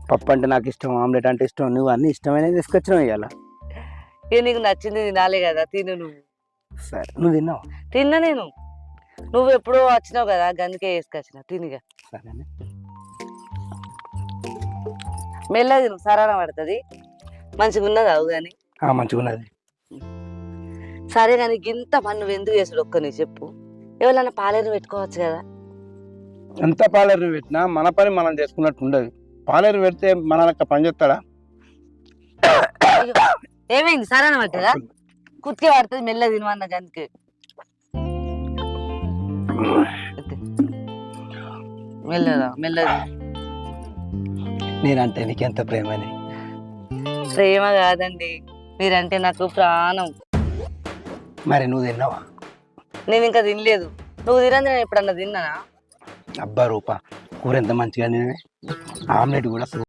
పప్పు అంటే నాకు ఇష్టం, ఆమ్లెట్ అంటే ఇష్టం. నువ్వు అన్ని ఇష్టమైనవి తీసుకొచ్చినావు ఇవాళ. ఇక నీకు నచ్చింది తినాలి కదా, తిను నువ్వు. సరే, నువ్వు తిన్నావు? తిన్నా నేను. నువ్వు ఎప్పుడో వచ్చినావు కదా, గందుకే వేసుకొచ్చిన. తినిగా సరేనే. మెల్లగా తిను, సరాన పడుతుంది. మంచిగా ఉన్నది అవు కానీ. మంచిగా ఉన్నది. సరే కానీ గింత పని నువ్వు ఎందుకు చేసుడు ఒక్కని చెప్పు. ఎవరన్నా పాలేరు పెట్టుకోవచ్చు కదా. ఎంత పాలేరు పెట్టినా మన పని మనం చేసుకున్నట్టు ఉండదు. పాలేరు పెడితే మన లెక్క పని చేస్తాడా? అయ్యో, ఏమైంది? సరాన పట్టదా? కుత్తి పడుతుంది, మెల్లగా తినవన్న గందుకే. మెల్లగా మెల్లగా. నేనంటే నీకెంత ప్రేమని. ప్రేమ కాదండి, మీరంటే నాకు ప్రాణం. మరి నువ్వు తిన్నావా? నేను ఇంకా తినలేదు. నువ్వు తినంది నేను ఎప్పుడన్నా తిన్నానా? అబ్బా రూపా, కూర ఎంత మంచిగా తినే. ఆమ్లెట్ కూడా